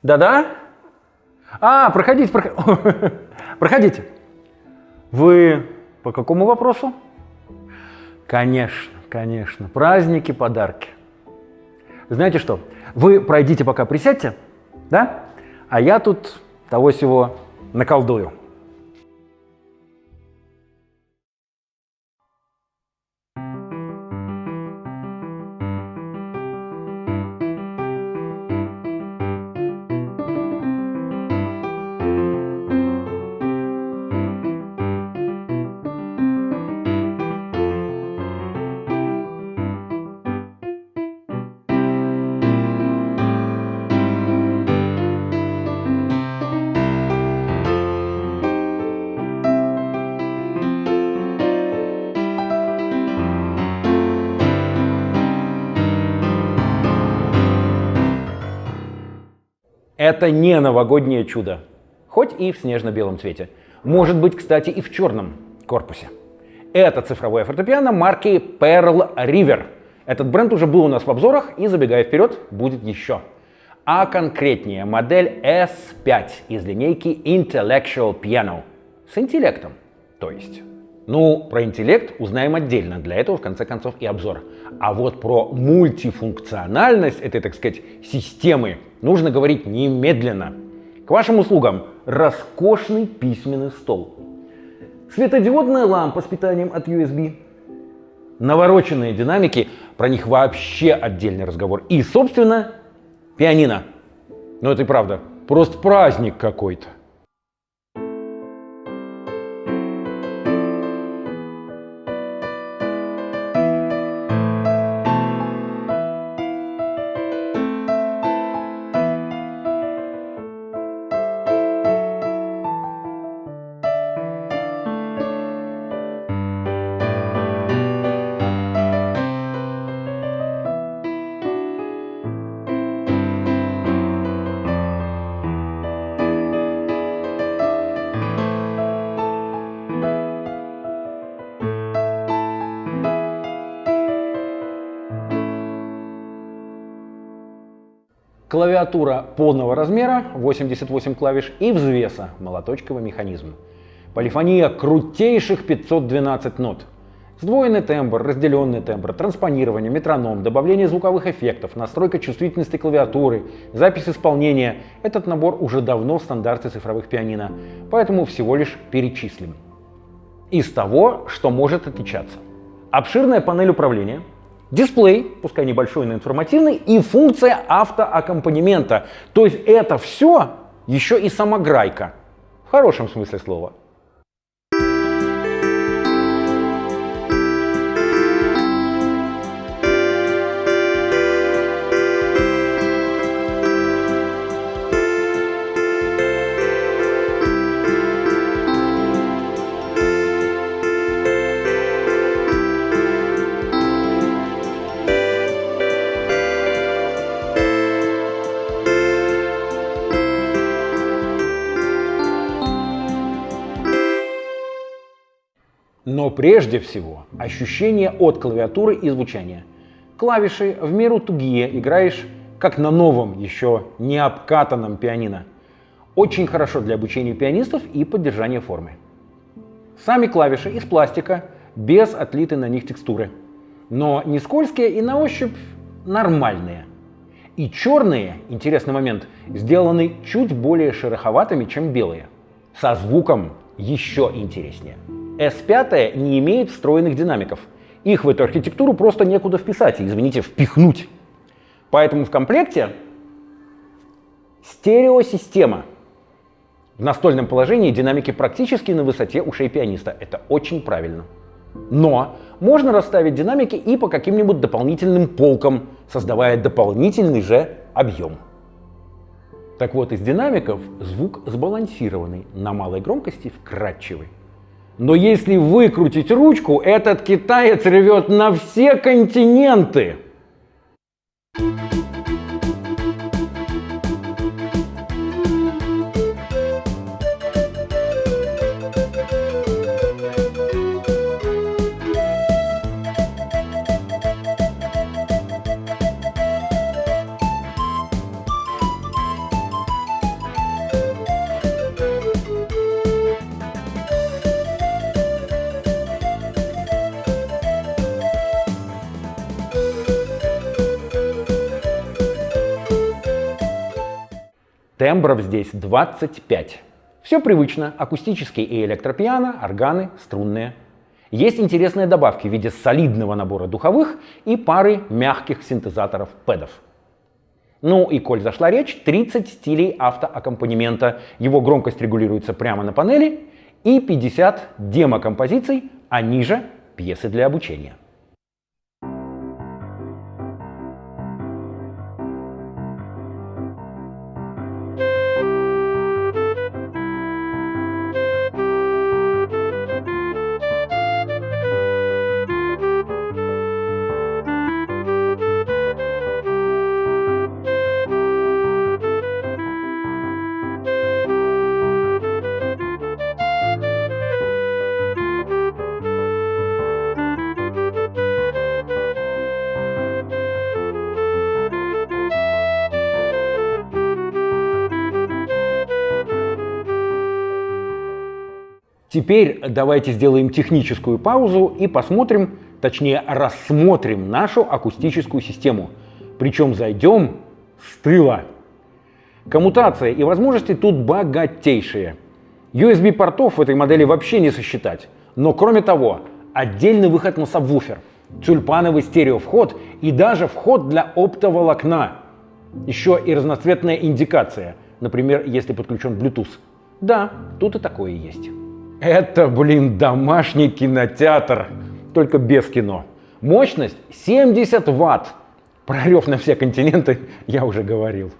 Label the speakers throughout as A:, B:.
A: Да-да? Проходите, проходите. Вы по какому вопросу? Конечно, праздники, подарки. Знаете что, вы пройдите пока, присядьте, да? А я тут того-сего наколдую. Это не новогоднее чудо, хоть и в снежно-белом цвете. Может быть, кстати, и в черном корпусе. Это цифровое фортепиано марки Pearl River. Этот бренд уже был у нас в обзорах, и, забегая вперед, будет еще. А конкретнее модель S5 из линейки Intellectual Piano. С интеллектом, то есть. Про интеллект узнаем отдельно, для этого в конце концов и обзор. А вот про мультифункциональность этой, так сказать, системы нужно говорить немедленно. К вашим услугам роскошный письменный стол, светодиодная лампа с питанием от USB, навороченные динамики, про них вообще отдельный разговор, и, собственно, пианино. Это и правда, просто праздник какой-то. Клавиатура полного размера, 88 клавиш, и взвеса, молоточковый механизм. Полифония крутейших 512 нот. Сдвоенный тембр, разделенный тембр, транспонирование, метроном, добавление звуковых эффектов, настройка чувствительности клавиатуры, запись исполнения. Этот набор уже давно в стандарте цифровых пианино, поэтому всего лишь перечислим. Из того, что может отличаться. Обширная панель управления, дисплей, пускай небольшой, но информативный, и функция автоаккомпанемента. То есть это все еще и самограйка. В хорошем смысле слова. Но прежде всего ощущение от клавиатуры и звучания. Клавиши в меру тугие, играешь как на новом, еще не обкатанном пианино. Очень хорошо для обучения пианистов и поддержания формы. Сами клавиши из пластика, без отлитой на них текстуры. Но не скользкие и на ощупь нормальные. И черные, интересный момент, сделаны чуть более шероховатыми, чем белые. Со звуком еще интереснее. S5 не имеет встроенных динамиков. Их в эту архитектуру просто некуда вписать, извините, впихнуть. Поэтому в комплекте стереосистема. В настольном положении динамики практически на высоте ушей пианиста. Это очень правильно. Но можно расставить динамики и по каким-нибудь дополнительным полкам, создавая дополнительный же объем. Так вот, из динамиков звук сбалансированный, на малой громкости вкрадчивый. Но если выкрутить ручку, этот китаец ревет на все континенты. Тембров здесь 25. Все привычно: акустические и электропиано, органы, струнные. Есть интересные добавки в виде солидного набора духовых и пары мягких синтезаторов пэдов. Ну и коль зашла речь, 30 стилей автоаккомпанемента. Его громкость регулируется прямо на панели. И 50 демо-композиций, а ниже пьесы для обучения. Теперь давайте сделаем техническую паузу и посмотрим, точнее рассмотрим нашу акустическую систему. Причем зайдем с тыла. Коммутация и возможности тут богатейшие. USB-портов в этой модели вообще не сосчитать. Но кроме того, отдельный выход на сабвуфер, тюльпановый стереовход и даже вход для оптоволокна. Еще и разноцветная индикация, например, если подключен Bluetooth. Да, тут и такое есть. Это, домашний кинотеатр, только без кино. Мощность 70 Вт. Прорев на все континенты я уже говорил.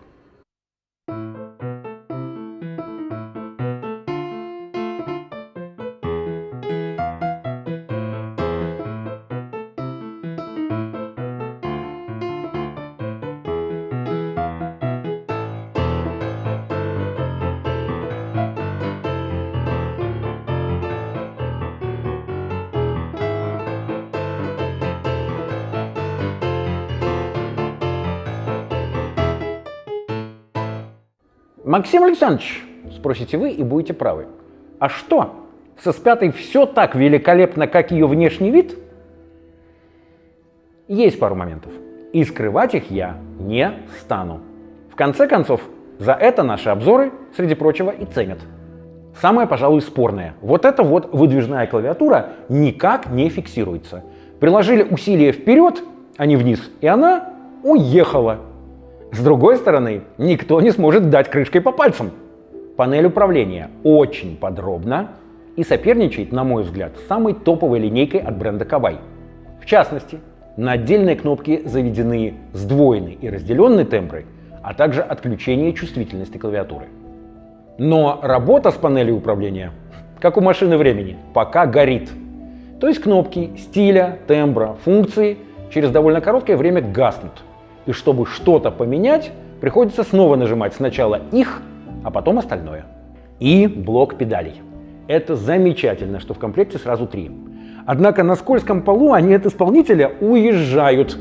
A: Максим Александрович, спросите вы и будете правы. А что, со S5 все так великолепно, как ее внешний вид? Есть пару моментов. И скрывать их я не стану. В конце концов, за это наши обзоры, среди прочего, и ценят. Самое, пожалуй, спорное. Вот эта вот выдвижная клавиатура никак не фиксируется. Приложили усилие вперед, а не вниз, и она уехала. С другой стороны, никто не сможет дать крышкой по пальцам. Панель управления очень подробна и соперничает, на мой взгляд, с самой топовой линейкой от бренда Kawai. В частности, на отдельные кнопки заведены сдвоенные и разделенные тембры, а также отключение чувствительности клавиатуры. Но работа с панелью управления, как у машины времени, пока горит. То есть кнопки стиля, тембра, функции через довольно короткое время гаснут. И чтобы что-то поменять, приходится снова нажимать сначала их, а потом остальное. И блок педалей. Это замечательно, что в комплекте сразу 3. Однако на скользком полу они от исполнителя уезжают.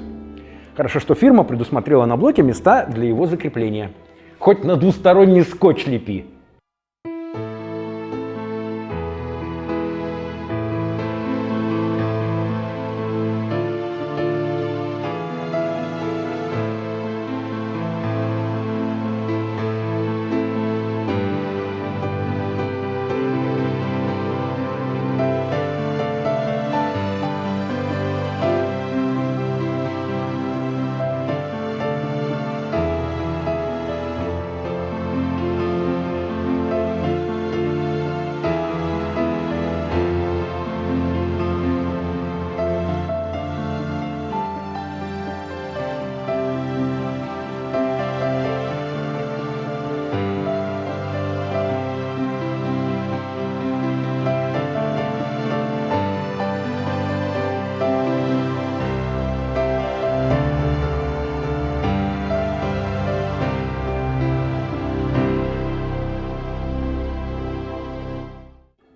A: Хорошо, что фирма предусмотрела на блоке места для его закрепления. Хоть на двусторонний скотч лепи.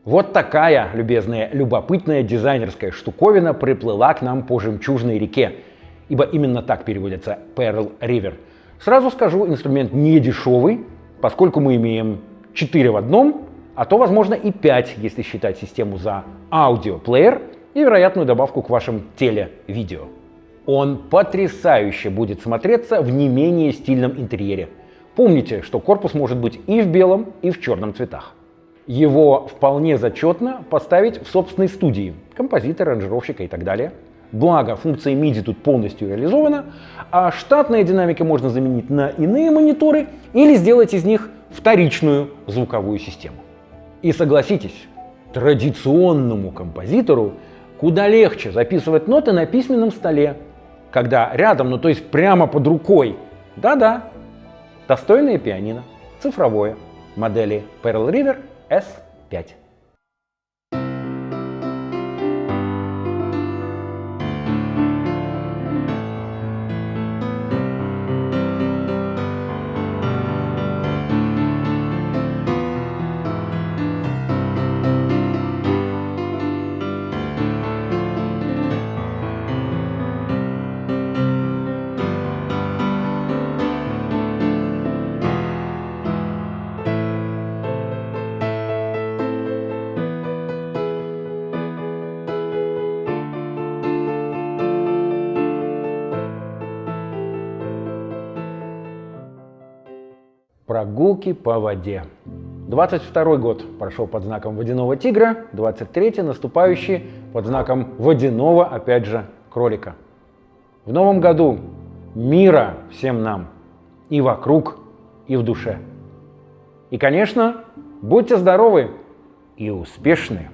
A: Вот такая, любезная, любопытная дизайнерская штуковина приплыла к нам по жемчужной реке, ибо именно так переводится Pearl River. Сразу скажу, инструмент не дешевый, поскольку мы имеем 4 в одном, а то, возможно, и 5, если считать систему за аудиоплеер и вероятную добавку к вашим теле-видео. Он потрясающе будет смотреться в не менее стильном интерьере. Помните, что корпус может быть и в белом, и в черном цветах. Его вполне зачетно поставить в собственной студии композитора, аранжировщика и так далее. Благо, функция MIDI тут полностью реализована, а штатные динамики можно заменить на иные мониторы или сделать из них вторичную звуковую систему. И согласитесь, традиционному композитору куда легче записывать ноты на письменном столе, когда рядом, ну то есть прямо под рукой, да-да, достойное пианино, цифровое, модели Pearl River S5. Прогулки по воде. 22 год прошел под знаком водяного тигра, 23-й наступающий под знаком водяного, опять же, кролика. В новом году мира всем нам и вокруг, и в душе. И, конечно, будьте здоровы и успешны!